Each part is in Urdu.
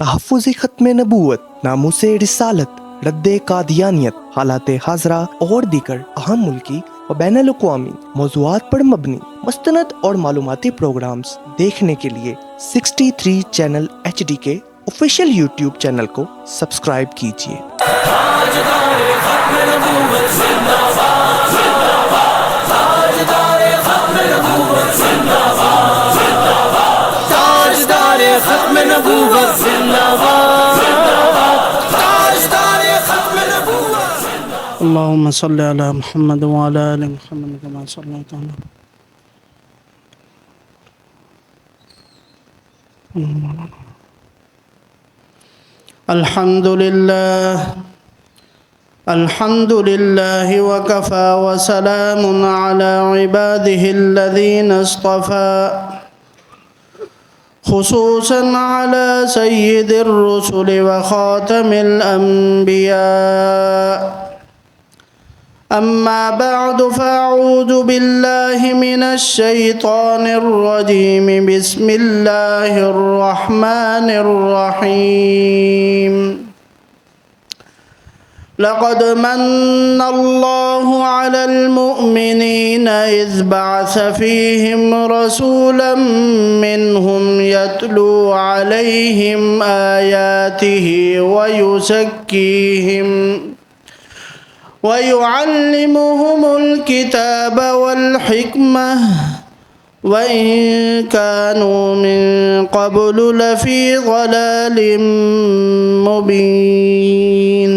تحفظ ختم نبوت، ناموس رسالت، رد قادیانیت، حالات حاضرہ اور دیگر اہم ملکی و بین الاقوامی موضوعات پر مبنی مستند اور معلوماتی پروگرامز دیکھنے کے لیے 63 چینل HD کے آفیشیل یوٹیوب چینل کو سبسکرائب کیجیے۔ ختم نبوت زندہ باد، تاجدار ختم نبوت زندہ باد۔ اللهم صل على محمد وعلى آل محمد كما صليت على الحمد لله وكفى وسلام على عباده الذين اصطفى، خصوصا على سيد الرسل وخاتم الأنبياء. أما بعد، فأعوذ بالله من الشيطان الرجيم. بسم الله الرحمن الرحيم. لقد من الله على المؤمنين إذ بعث فيهم رسولا منهم يتلو عليهم آياته ويزكيهم ويعلمهم الكتاب والحكمة وإن كانوا من قبل لفي ضلال مبين.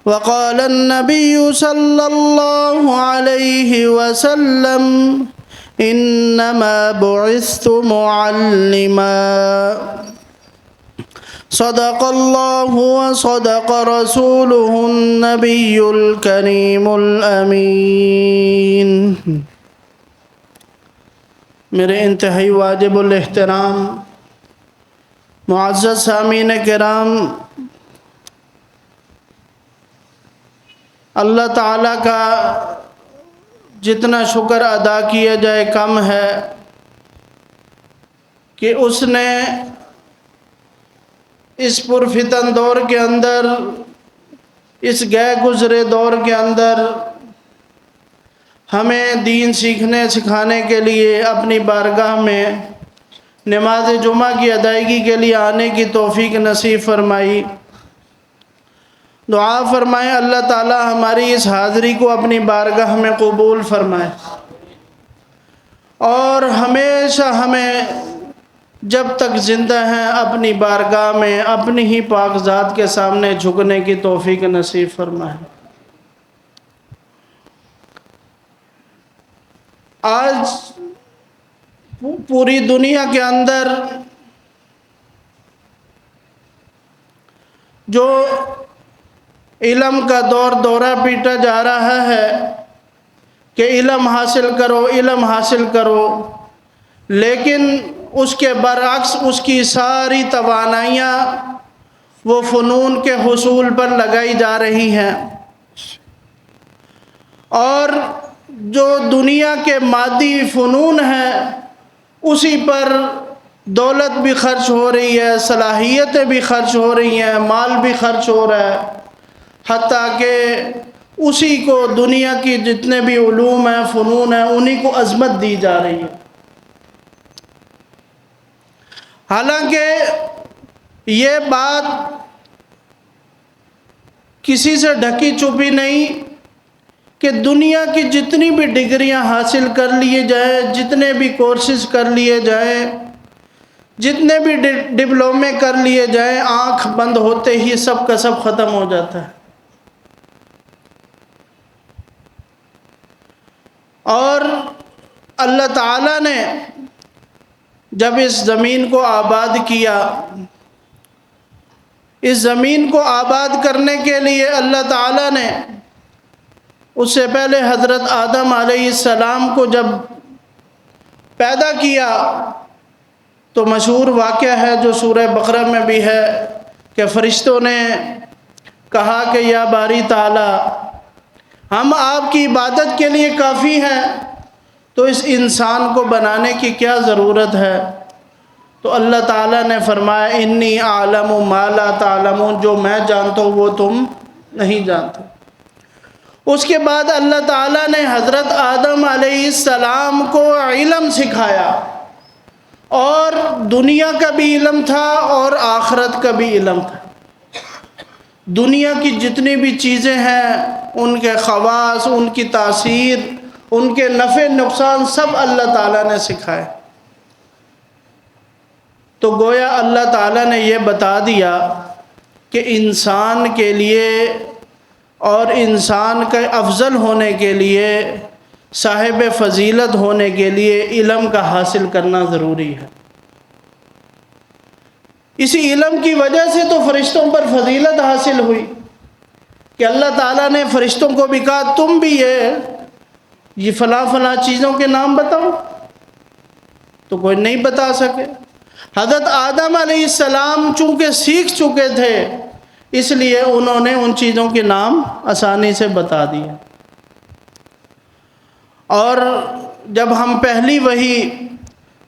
وقال النبي صلى الله عليه وسلم: إنما بعثت معلما. صدق الله وصدق رسوله النبي الكريم الأمين. میرے انتہائی واجب الاحترام معزز سامعین کرام، اللہ تعالیٰ کا جتنا شکر ادا کیا جائے کم ہے کہ اس نے اس پرفتن دور کے اندر، اس گئے گزرے دور کے اندر ہمیں دین سیکھنے سکھانے کے لیے اپنی بارگاہ میں نماز جمعہ کی ادائیگی کے لیے آنے کی توفیق نصیب فرمائی۔ دعا فرمائیں اللہ تعالی ہماری اس حاضری کو اپنی بارگاہ میں قبول فرمائے، اور ہمیشہ ہمیں جب تک زندہ ہیں اپنی بارگاہ میں اپنی ہی پاک ذات کے سامنے جھکنے کی توفیق نصیب فرمائے۔ آج پوری دنیا کے اندر جو علم کا دورہ پیٹا جا رہا ہے کہ علم حاصل کرو، علم حاصل کرو، لیکن اس کے برعکس اس کی ساری توانائیاں وہ فنون کے حصول پر لگائی جا رہی ہیں، اور جو دنیا کے مادی فنون ہیں اسی پر دولت بھی خرچ ہو رہی ہے، صلاحیتیں بھی خرچ ہو رہی ہیں، مال بھی خرچ ہو رہا ہے، حتیٰ کہ اسی کو دنیا کی جتنے بھی علوم ہیں، فنون ہیں، انہی کو عظمت دی جا رہی ہے۔ حالانکہ یہ بات کسی سے ڈھکی چھپی نہیں کہ دنیا کی جتنی بھی ڈگریاں حاصل کر لیے جائیں، جتنے بھی کورسز کر لیے جائیں، جتنے بھی ڈپلومے کر لیے جائیں، آنکھ بند ہوتے ہی سب کا سب ختم ہو جاتا ہے۔ اور اللہ تعالیٰ نے جب اس زمین کو آباد کیا، اس زمین کو آباد کرنے کے لیے اللہ تعالیٰ نے اس سے پہلے حضرت آدم علیہ السلام کو جب پیدا کیا تو مشہور واقعہ ہے جو سورہ بقرہ میں بھی ہے کہ فرشتوں نے کہا کہ یا باری تعالیٰ، ہم آپ کی عبادت کے لیے کافی ہیں، تو اس انسان کو بنانے کی کیا ضرورت ہے؟ تو اللہ تعالیٰ نے فرمایا انی اعلم ما لا تعلمون، جو میں جانتا ہوں وہ تم نہیں جانتے۔ اس کے بعد اللہ تعالیٰ نے حضرت آدم علیہ السلام کو علم سکھایا، اور دنیا کا بھی علم تھا اور آخرت کا بھی علم تھا۔ دنیا کی جتنی بھی چیزیں ہیں، ان کے خواص، ان کی تاثیر، ان کے نفع نقصان سب اللہ تعالیٰ نے سکھائے۔ تو گویا اللہ تعالیٰ نے یہ بتا دیا کہ انسان کے لیے اور انسان کے افضل ہونے کے لیے، صاحب فضیلت ہونے کے لیے علم کا حاصل کرنا ضروری ہے۔ اسی علم کی وجہ سے تو فرشتوں پر فضیلت حاصل ہوئی کہ اللہ تعالیٰ نے فرشتوں کو بھی کہا تم بھی یہ فلاں فلاں چیزوں کے نام بتاؤ، تو کوئی نہیں بتا سکے۔ حضرت آدم علیہ السلام چونکہ سیکھ چکے تھے، اس لیے انہوں نے ان چیزوں کے نام آسانی سے بتا دیے۔ اور جب ہم پہلی وحی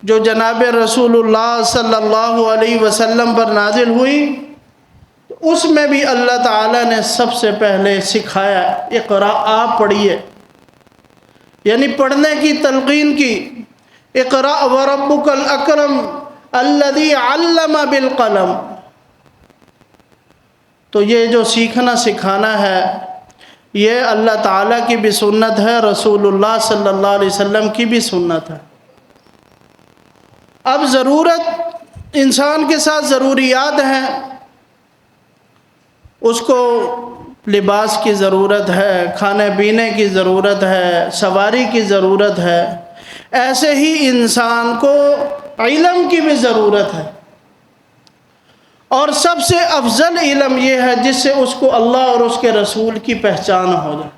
جو جناب رسول اللہ صلی اللہ علیہ وسلم پر نازل ہوئی، تو اس میں بھی اللہ تعالیٰ نے سب سے پہلے سکھایا اقرا، آپ پڑھیے، یعنی پڑھنے کی تلقین کی۔ اقرا وربک الاکرم الذی علم بالقلم۔ تو یہ جو سیکھنا سکھانا ہے، یہ اللہ تعالیٰ کی بھی سنت ہے، رسول اللہ صلی اللہ علیہ وسلم کی بھی سنت ہے۔ اب ضرورت انسان کے ساتھ ضروریات ہیں، اس کو لباس کی ضرورت ہے، کھانے پینے کی ضرورت ہے، سواری کی ضرورت ہے، ایسے ہی انسان کو علم کی بھی ضرورت ہے۔ اور سب سے افضل علم یہ ہے جس سے اس کو اللہ اور اس کے رسول کی پہچان ہو جائے۔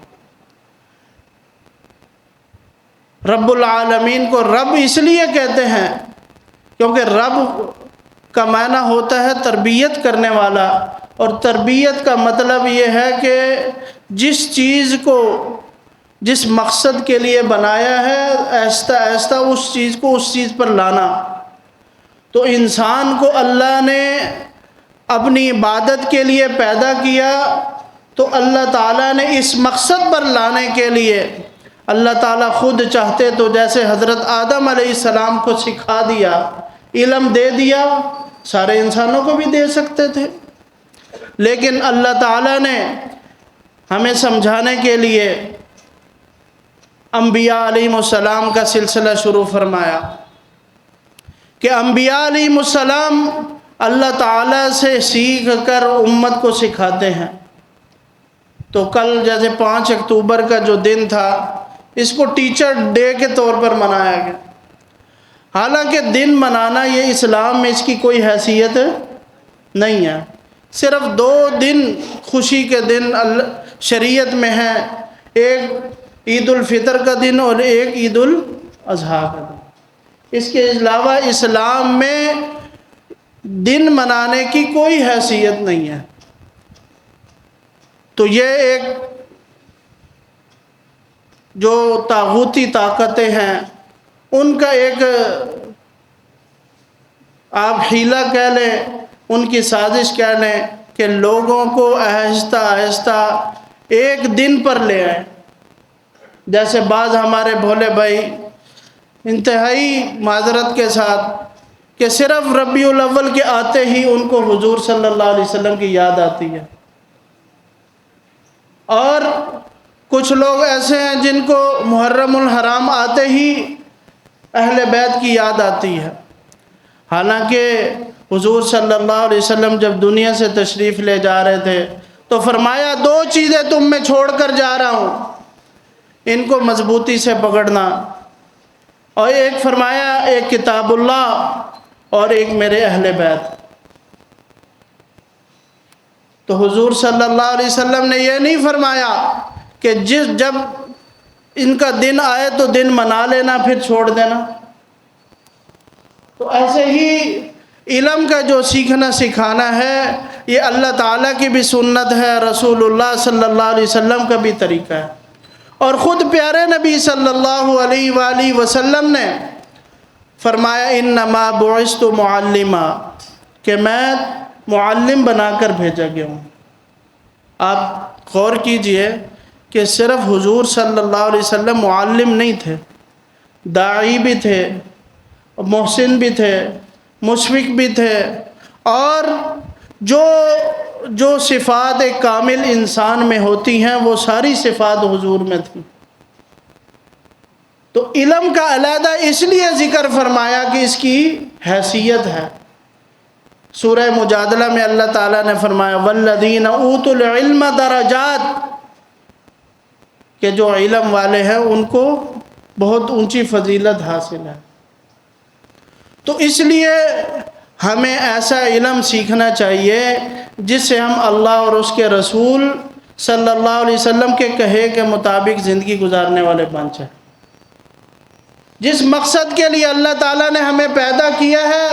رب العالمین کو رب اس لیے کہتے ہیں کیونکہ رب کا معنی ہوتا ہے تربیت کرنے والا، اور تربیت کا مطلب یہ ہے کہ جس چیز کو جس مقصد کے لیے بنایا ہے، آہستہ آہستہ اس چیز کو اس چیز پر لانا۔ تو انسان کو اللہ نے اپنی عبادت کے لیے پیدا کیا، تو اللہ تعالیٰ نے اس مقصد پر لانے کے لیے اللہ تعالیٰ خود چاہتے تو جیسے حضرت آدم علیہ السلام کو سکھا دیا، علم دے دیا، سارے انسانوں کو بھی دے سکتے تھے، لیکن اللہ تعالیٰ نے ہمیں سمجھانے کے لیے انبیاء علیہ السلام کا سلسلہ شروع فرمایا کہ انبیاء علیہ السلام اللہ تعالیٰ سے سیکھ کر امت کو سکھاتے ہیں۔ تو کل جیسے 5 اکتوبر کا جو دن تھا، اس کو ٹیچر ڈے کے طور پر منایا گیا۔ حالانکہ دن منانا یہ اسلام میں اس کی کوئی حیثیت نہیں ہے، صرف 2 دن خوشی کے دن شریعت میں ہیں، ایک عید الفطر کا دن اور ایک عید الاضحیٰ کا دن۔ اس کے علاوہ اسلام میں دن منانے کی کوئی حیثیت نہیں ہے۔ تو یہ ایک جو طاغوتی طاقتیں ہیں، ان کا ایک آپ حیلہ کہہ لیں، ان کی سازش کہہ لیں کہ لوگوں کو آہستہ آہستہ ایک دن پر لے آئیں۔ جیسے بعض ہمارے بھولے بھائی انتہائی معذرت کے ساتھ کہ صرف ربیع الاول کے آتے ہی ان کو حضور صلی اللہ علیہ وسلم کی یاد آتی ہے، اور کچھ لوگ ایسے ہیں جن کو محرم الحرام آتے ہی اہل بیت کی یاد آتی ہے۔ حالانکہ حضور صلی اللہ علیہ وسلم جب دنیا سے تشریف لے جا رہے تھے تو فرمایا 2 چیزیں تم میں چھوڑ کر جا رہا ہوں، ان کو مضبوطی سے پکڑنا، اور ایک فرمایا ایک کتاب اللہ اور ایک میرے اہل بیت۔ تو حضور صلی اللہ علیہ وسلم نے یہ نہیں فرمایا کہ جب ان کا دن آئے تو دن منا لینا پھر چھوڑ دینا۔ تو ایسے ہی علم کا جو سیکھنا سکھانا ہے، یہ اللہ تعالیٰ کی بھی سنت ہے، رسول اللہ صلی اللہ علیہ وسلم کا بھی طریقہ ہے، اور خود پیارے نبی صلی اللہ علیہ وآلہ وسلم نے فرمایا انما بعثت معلما، کہ میں معلم بنا کر بھیجا گیا ہوں۔ آپ غور کیجئے کہ صرف حضور صلی اللہ علیہ وسلم معلم نہیں تھے، داعی بھی تھے، محسن بھی تھے، مشفق بھی تھے، اور جو صفات ایک کامل انسان میں ہوتی ہیں وہ ساری صفات حضور میں تھیں۔ تو علم کا علیحدہ اس لیے ذکر فرمایا کہ اس کی حیثیت ہے۔ سورہ مجادلہ میں اللہ تعالیٰ نے فرمایا والذین اوتوا العلم درجات، کہ جو علم والے ہیں ان کو بہت اونچی فضیلت حاصل ہے۔ تو اس لیے ہمیں ایسا علم سیکھنا چاہیے جس سے ہم اللہ اور اس کے رسول صلی اللہ علیہ وسلم کے کہے کے مطابق زندگی گزارنے والے بن جائیں۔ جس مقصد کے لیے اللہ تعالیٰ نے ہمیں پیدا کیا ہے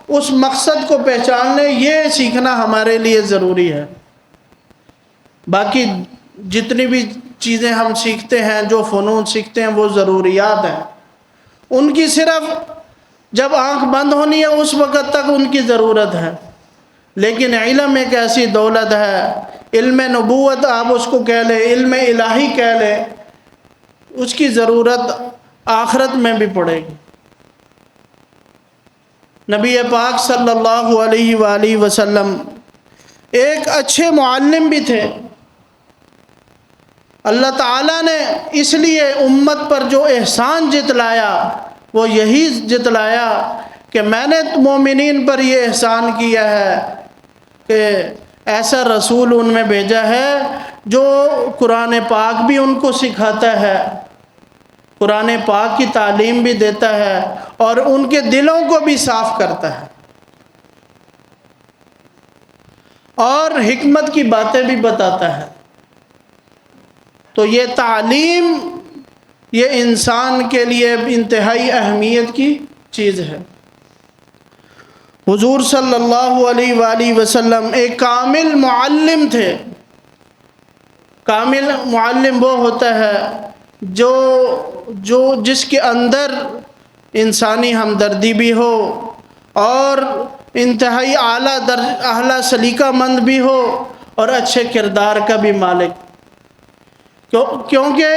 اس مقصد کو پہچاننے یہ سیکھنا ہمارے لیے ضروری ہے۔ باقی جتنی بھی چیزیں ہم سیکھتے ہیں، جو فنون سیکھتے ہیں، وہ ضروریات ہیں، ان کی صرف جب آنکھ بند ہونی ہے اس وقت تک ان کی ضرورت ہے، لیکن علم ایک ایسی دولت ہے، علم نبوت آپ اس کو کہہ لیں، علم الہی کہہ لیں، اس کی ضرورت آخرت میں بھی پڑے گی۔ نبی پاک صلی اللہ علیہ وآلہ وسلم ایک اچھے معلم بھی تھے۔ اللہ تعالیٰ نے اس لیے امت پر جو احسان جتلایا وہ یہی جتلایا کہ میں نے مومنین پر یہ احسان کیا ہے کہ ایسا رسول ان میں بھیجا ہے جو قرآن پاک بھی ان کو سکھاتا ہے، قرآن پاک کی تعلیم بھی دیتا ہے، اور ان کے دلوں کو بھی صاف کرتا ہے، اور حکمت کی باتیں بھی بتاتا ہے۔ تو یہ تعلیم یہ انسان کے لیے انتہائی اہمیت کی چیز ہے۔ حضور صلی اللہ علیہ وآلہ وسلم ایک کامل معلم تھے۔ کامل معلم وہ ہوتا ہے جو جس کے اندر انسانی ہمدردی بھی ہو اور انتہائی اعلیٰ سلیقہ مند بھی ہو اور اچھے کردار کا بھی مالک، کیونکہ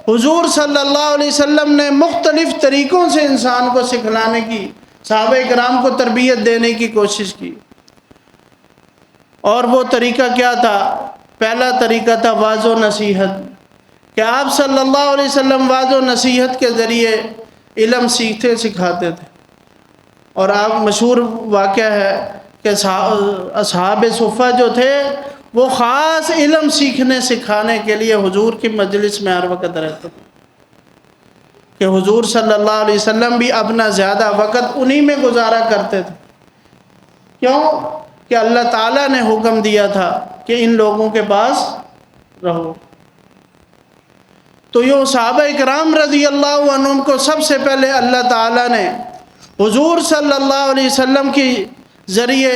حضور صلی اللہ علیہ وسلم نے مختلف طریقوں سے انسان کو سکھلانے کی، صحابہ کرام کو تربیت دینے کی کوشش کی۔ اور وہ طریقہ کیا تھا؟ پہلا طریقہ تھا واعظ و نصیحت، کہ آپ صلی اللہ علیہ وسلم واعظ و نصیحت کے ذریعے علم سیکھتے سکھاتے تھے۔ اور آپ مشہور واقعہ ہے کہ اصحاب صفہ جو تھے وہ خاص علم سیکھنے سکھانے کے لیے حضور کی مجلس میں ہر وقت رہتے تھے، کہ حضور صلی اللہ علیہ وسلم بھی اپنا زیادہ وقت انہی میں گزارا کرتے تھے۔ کیوں؟ کہ اللہ تعالیٰ نے حکم دیا تھا کہ ان لوگوں کے پاس رہو۔ تو یہ صحابہ کرام رضی اللہ عنہم کو سب سے پہلے اللہ تعالیٰ نے حضور صلی اللہ علیہ وسلم کی ذریعے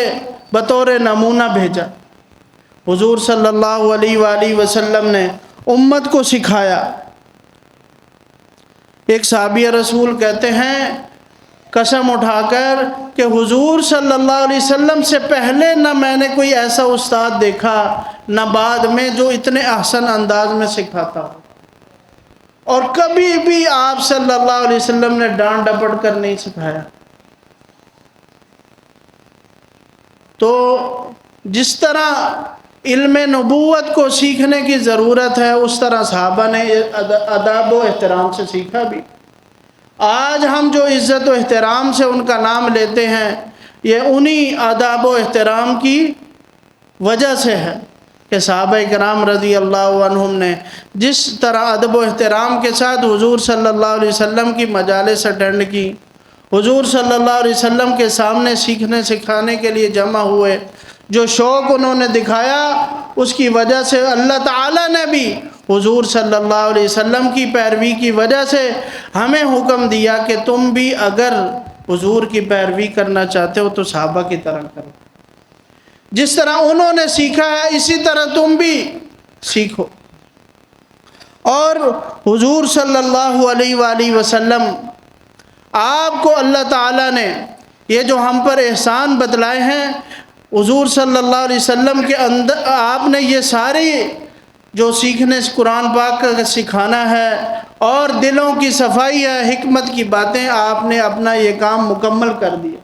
بطور نمونہ بھیجا۔ حضور صلی اللہ علیہ وآلہ وسلم نے امت کو سکھایا۔ ایک صحابی رسول کہتے ہیں قسم اٹھا کر کہ حضور صلی اللہ علیہ وسلم سے پہلے نہ میں نے کوئی ایسا استاد دیکھا نہ بعد میں جو اتنے احسن انداز میں سکھاتا ہو، اور کبھی بھی آپ صلی اللہ علیہ وسلم نے ڈانٹ ڈپٹ کر نہیں سکھایا۔ تو جس طرح علم نبوت کو سیکھنے کی ضرورت ہے اس طرح صحابہ نے ادب و احترام سے سیکھا بھی۔ آج ہم جو عزت و احترام سے ان کا نام لیتے ہیں یہ انہی ادب و احترام کی وجہ سے ہے کہ صحابہ کرام رضی اللہ عنہم نے جس طرح ادب و احترام کے ساتھ حضور صلی اللہ علیہ وسلم کی مجالس اٹینڈ کی، حضور صلی اللہ علیہ وسلم کے سامنے سیکھنے سکھانے کے لیے جمع ہوئے، جو شوق انہوں نے دکھایا اس کی وجہ سے اللہ تعالیٰ نے بھی حضور صلی اللہ علیہ وسلم کی پیروی کی وجہ سے ہمیں حکم دیا کہ تم بھی اگر حضور کی پیروی کرنا چاہتے ہو تو صحابہ کی طرح کرو، جس طرح انہوں نے سیکھا ہے اسی طرح تم بھی سیکھو۔ اور حضور صلی اللہ علیہ وآلہ وسلم آپ کو اللہ تعالیٰ نے یہ جو ہم پر احسان بتلائے ہیں، حضور صلی اللہ علیہ وسلم کے اندر آپ نے یہ ساری جو سیکھنے قرآن پاک کا سکھانا ہے اور دلوں کی صفائی ہے، حکمت کی باتیں، آپ نے اپنا یہ کام مکمل کر دیا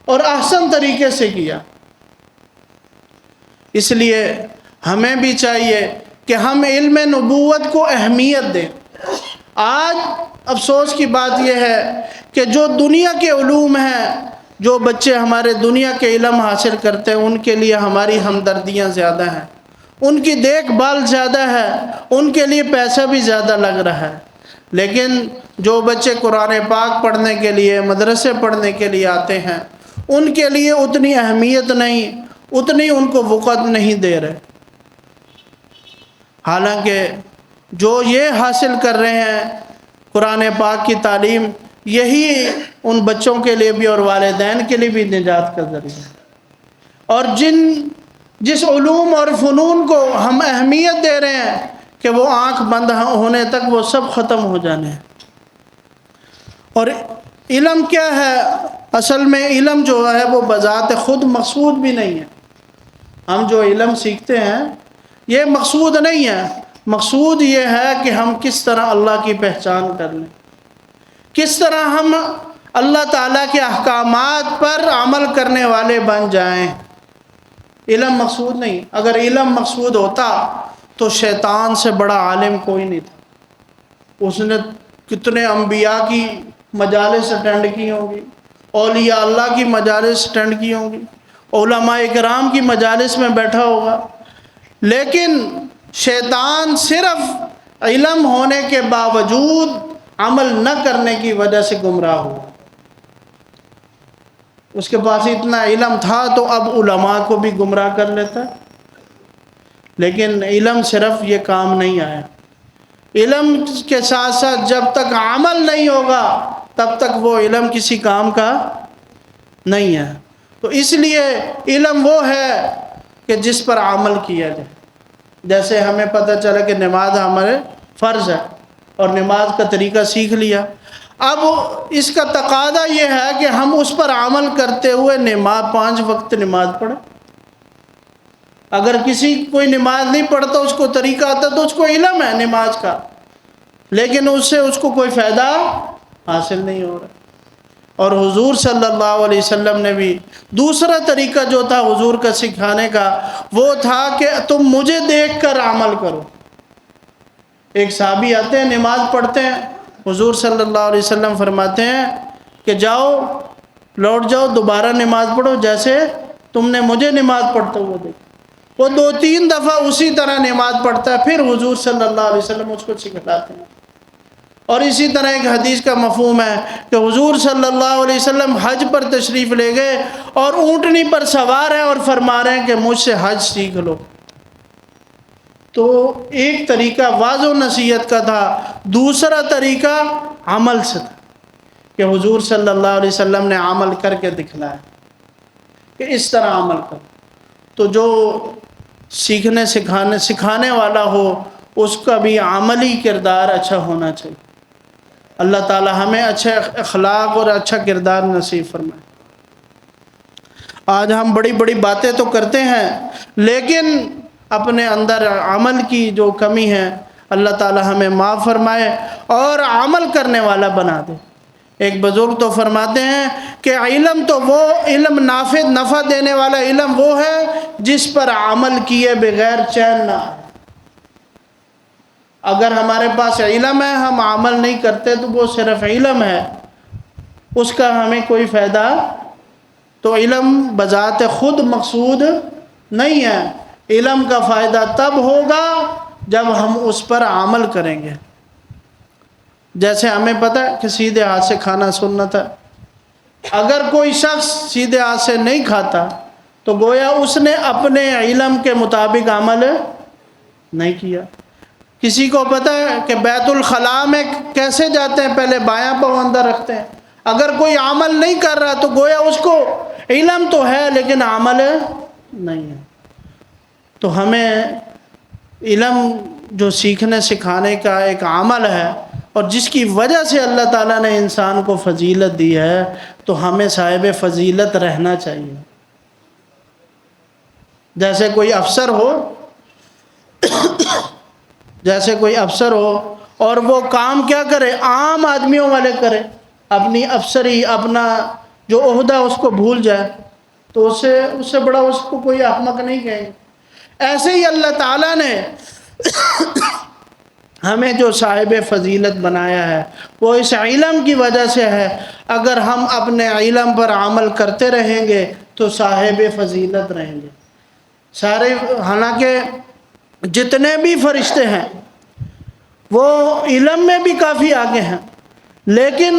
اور احسن طریقے سے کیا۔ اس لیے ہمیں بھی چاہیے کہ ہم علم نبوت کو اہمیت دیں۔ آج افسوس کی بات یہ ہے کہ جو دنیا کے علوم ہیں، جو بچے ہمارے دنیا کے علم حاصل کرتے ہیں، ان کے لیے ہماری ہمدردیاں زیادہ ہیں، ان کی دیکھ بھال زیادہ ہے، ان کے لیے پیسہ بھی زیادہ لگ رہا ہے۔ لیکن جو بچے قرآن پاک پڑھنے کے لیے، مدرسے پڑھنے کے لیے آتے ہیں، ان کے لیے اتنی اہمیت نہیں، اتنی ان کو وقت نہیں دے رہے۔ حالانکہ جو یہ حاصل کر رہے ہیں قرآن پاک کی تعلیم، یہی ان بچوں کے لیے بھی اور والدین کے لیے بھی نجات کا ذریعہ ہے۔ اور جس علوم اور فنون کو ہم اہمیت دے رہے ہیں کہ وہ آنکھ بند ہونے تک وہ سب ختم ہو جانے ہیں۔ اور علم کیا ہے؟ اصل میں علم جو ہے وہ بذات خود مقصود بھی نہیں ہے۔ ہم جو علم سیکھتے ہیں یہ مقصود نہیں ہے، مقصود یہ ہے کہ ہم کس طرح اللہ کی پہچان کر لیں، کس طرح ہم اللہ تعالیٰ کے احکامات پر عمل کرنے والے بن جائیں۔ علم مقصود نہیں۔ اگر علم مقصود ہوتا تو شیطان سے بڑا عالم کوئی نہیں تھا۔ اس نے کتنے انبیاء کی مجالس اٹینڈ کی ہوں گی، اولیاء اللہ کی مجالس اٹینڈ کی ہوں گی، علماء اکرام کی مجالس میں بیٹھا ہوگا، لیکن شیطان صرف علم ہونے کے باوجود عمل نہ کرنے کی وجہ سے گمراہ ہوا۔ اس کے پاس اتنا علم تھا تو اب علماء کو بھی گمراہ کر لیتا، لیکن علم صرف یہ کام نہیں آیا۔ علم کے ساتھ ساتھ جب تک عمل نہیں ہوگا تب تک وہ علم کسی کام کا نہیں ہے۔ تو اس لیے علم وہ ہے کہ جس پر عمل کیا جائے۔ جیسے ہمیں پتہ چلا کہ نماز ہمارے فرض ہے اور نماز کا طریقہ سیکھ لیا، اب اس کا تقاضا یہ ہے کہ ہم اس پر عمل کرتے ہوئے 5 وقت نماز پڑھیں۔ اگر کوئی نماز نہیں پڑھتا، اس کو طریقہ آتا تو اس کو علم ہے نماز کا، لیکن اس سے اس کو کوئی فائدہ حاصل نہیں ہو رہا۔ اور حضور صلی اللہ علیہ وسلم نے بھی دوسرا طریقہ جو تھا حضور کا سکھانے کا، وہ تھا کہ تم مجھے دیکھ کر عمل کرو۔ ایک صحابی آتے ہیں، نماز پڑھتے ہیں، حضور صلی اللہ علیہ وسلم فرماتے ہیں کہ جاؤ، لوٹ جاؤ، دوبارہ نماز پڑھو جیسے تم نے مجھے نماز پڑھتے ہوئے دیکھا۔ وہ 2-3 دفعہ اسی طرح نماز پڑھتا ہے، پھر حضور صلی اللہ علیہ وسلم اس کو سکھلاتے ہیں۔ اور اسی طرح ایک حدیث کا مفہوم ہے کہ حضور صلی اللہ علیہ وسلم حج پر تشریف لے گئے اور اونٹنی پر سوار ہیں اور فرما رہے ہیں کہ مجھ سے حج سیکھ لو۔ تو ایک طریقہ واعظ و نصیحت کا تھا، دوسرا طریقہ عمل سے تھا کہ حضور صلی اللہ علیہ وسلم نے عمل کر کے دکھلایا کہ اس طرح عمل کرو۔ تو جو سکھانے والا ہو اس کا بھی عملی کردار اچھا ہونا چاہیے۔ اللہ تعالی ہمیں اچھے اخلاق اور اچھا کردار نصیب فرمائے۔ آج ہم بڑی بڑی باتیں تو کرتے ہیں، لیکن اپنے اندر عمل کی جو کمی ہے اللہ تعالی ہمیں معاف فرمائے اور عمل کرنے والا بنا دے۔ ایک بزرگ تو فرماتے ہیں کہ علم تو وہ علم نفع دینے والا علم وہ ہے جس پر عمل کیے بغیر چین نہ آئے۔ اگر ہمارے پاس علم ہے، ہم عمل نہیں کرتے تو وہ صرف علم ہے، اس کا ہمیں کوئی فائدہ۔ تو علم بذات خود مقصود نہیں ہے، علم کا فائدہ تب ہوگا جب ہم اس پر عمل کریں گے۔ جیسے ہمیں پتہ ہے کہ سیدھے ہاتھ سے کھانا سنت ہے، اگر کوئی شخص سیدھے ہاتھ سے نہیں کھاتا تو گویا اس نے اپنے علم کے مطابق عمل نہیں کیا۔ کسی کو پتہ ہے کہ بیت الخلاء میں کیسے جاتے ہیں؟ پہلے بایاں پاؤں اندر رکھتے ہیں۔ اگر کوئی عمل نہیں کر رہا تو گویا اس کو علم تو ہے لیکن عمل نہیں ہے۔ تو ہمیں علم جو سیکھنے سکھانے کا ایک عمل ہے اور جس کی وجہ سے اللہ تعالیٰ نے انسان کو فضیلت دی ہے، تو ہمیں صاحب فضیلت رہنا چاہیے۔ جیسے کوئی افسر ہو اور وہ کام کیا کرے، عام آدمیوں والے کرے، اپنی افسری، اپنا جو عہدہ اس کو بھول جائے، تو اس سے بڑا اس کو کوئی احمق نہیں کہیں گے۔ ایسے ہی اللہ تعالیٰ نے ہمیں جو صاحب فضیلت بنایا ہے وہ اس علم کی وجہ سے ہے۔ اگر ہم اپنے علم پر عمل کرتے رہیں گے تو صاحب فضیلت رہیں گے۔ حالانکہ جتنے بھی فرشتے ہیں وہ علم میں بھی کافی آگے ہیں، لیکن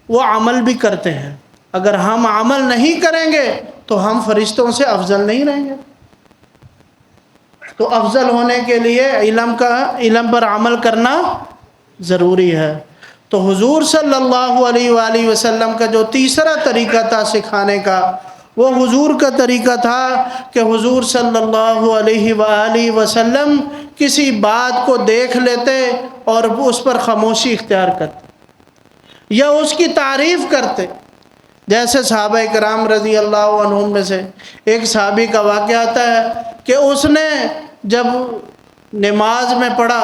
وہ عمل بھی کرتے ہیں۔ اگر ہم عمل نہیں کریں گے تو ہم فرشتوں سے افضل نہیں رہیں گے۔ تو افضل ہونے کے لیے علم پر عمل کرنا ضروری ہے۔ تو حضور صلی اللہ علیہ وآلہ وسلم کا جو تیسرا طریقہ تھا سکھانے کا، وہ حضور کا طریقہ تھا کہ حضور صلی اللہ علیہ وآلہ وسلم کسی بات کو دیکھ لیتے اور اس پر خاموشی اختیار کرتے یا اس کی تعریف کرتے۔ جیسے صحابہ کرام رضی اللہ عنہم میں سے ایک صحابی کا واقعہ آتا ہے کہ اس نے جب نماز میں پڑھا،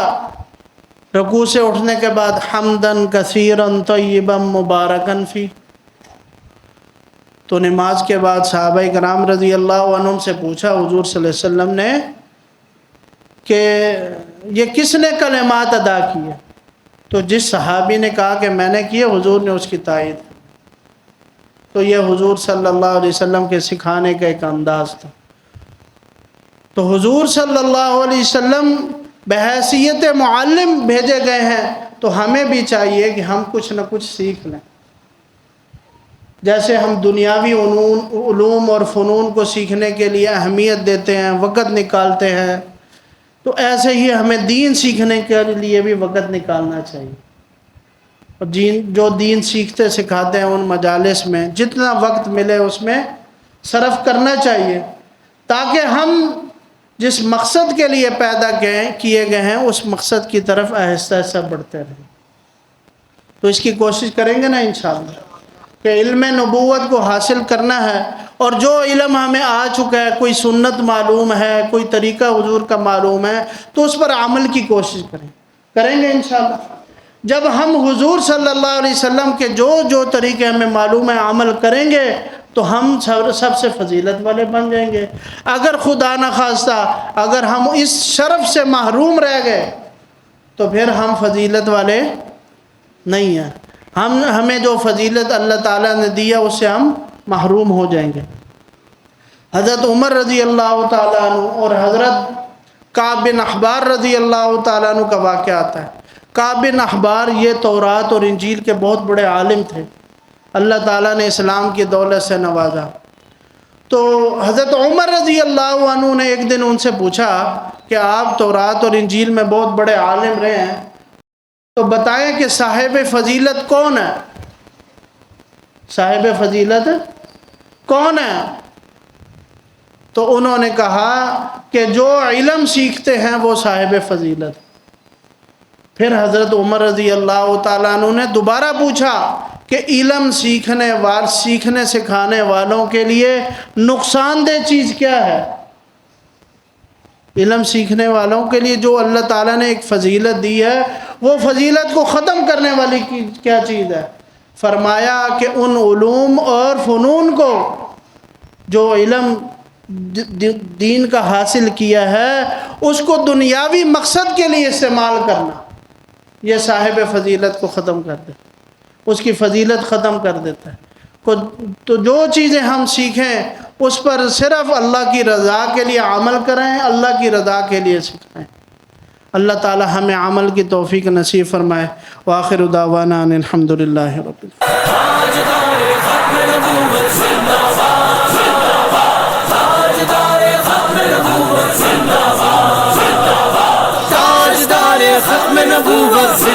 رکوع سے اٹھنے کے بعد حمدن کثیرن طیبا مبارکن فی، تو نماز کے بعد صحابہ کرام رضی اللہ عنہم سے پوچھا حضور صلی اللہ علیہ وسلم نے کہ یہ کس نے کلمات ادا کیے؟ تو جس صحابی نے کہا کہ میں نے کیے، حضور نے اس کی تائید کی۔ تو یہ حضور صلی اللہ علیہ وسلم کے سکھانے کا ایک انداز تھا۔ تو حضور صلی اللہ علیہ وسلم بحیثیت معلم بھیجے گئے ہیں، تو ہمیں بھی چاہیے کہ ہم کچھ نہ کچھ سیکھ لیں۔ جیسے ہم دنیاوی علوم اور فنون کو سیکھنے کے لیے اہمیت دیتے ہیں، وقت نکالتے ہیں، تو ایسے ہی ہمیں دین سیکھنے کے لیے بھی وقت نکالنا چاہیے۔ اور جو دین سیکھتے سکھاتے ہیں ان مجالس میں جتنا وقت ملے اس میں صرف کرنا چاہیے، تاکہ ہم جس مقصد کے لیے پیدا کیے گئے ہیں اس مقصد کی طرف آہستہ آہستہ بڑھتے رہیں۔ تو اس کی کوشش کریں گے نا انشاءاللہ کہ علم نبوت کو حاصل کرنا ہے، اور جو علم ہمیں آ چکا ہے، کوئی سنت معلوم ہے، کوئی طریقہ حضور کا معلوم ہے، تو اس پر عمل کی کوشش کریں گے انشاءاللہ۔ جب ہم حضور صلی اللہ علیہ وسلم کے جو طریقے ہمیں معلوم ہے عمل کریں گے تو ہم سب سے فضیلت والے بن جائیں گے۔ اگر خدا نخواستہ اگر ہم اس شرف سے محروم رہ گئے تو پھر ہم فضیلت والے نہیں ہیں۔ ہمیں جو فضیلت اللہ تعالیٰ نے دیا اس سے ہم محروم ہو جائیں گے۔ حضرت عمر رضی اللہ تعالیٰ عنہ اور حضرت کعب بن احبار رضی اللہ تعالیٰ عنہ کا واقعہ آتا ہے۔ کعب بن احبار یہ تورات اور انجیل کے بہت بڑے عالم تھے، اللہ تعالیٰ نے اسلام کی دولت سے نوازا۔ تو حضرت عمر رضی اللہ عنہ نے ایک دن ان سے پوچھا کہ آپ تورات اور انجیل میں بہت بڑے عالم رہے ہیں، تو بتائیں کہ صاحب فضیلت کون ہے؟ صاحب فضیلت کون ہے؟ تو انہوں نے کہا کہ جو علم سیکھتے ہیں وہ صاحب فضیلت۔ پھر حضرت عمر رضی اللہ تعالیٰ عنہ نے دوبارہ پوچھا کہ علم سیکھنے سکھانے والوں کے لیے نقصان دہ چیز کیا ہے؟ علم سیکھنے والوں کے لیے جو اللہ تعالیٰ نے ایک فضیلت دی ہے، وہ فضیلت کو ختم کرنے والی کیا چیز ہے؟ فرمایا کہ ان علوم اور فنون کو جو علم دین کا حاصل کیا ہے اس کو دنیاوی مقصد کے لیے استعمال کرنا، یہ صاحب فضیلت کو ختم کر دیتا ہے، اس کی فضیلت ختم کر دیتا ہے۔ تو جو چیزیں ہم سیکھیں اس پر صرف اللہ کی رضا کے لیے عمل کریں، اللہ کی رضا کے لیے سکھائیں۔ اللہ تعالی ہمیں عمل کی توفیق نصیب فرمائے۔ وآخر دعوانا ان الحمدللہ رب العالمین۔ ختم نبوت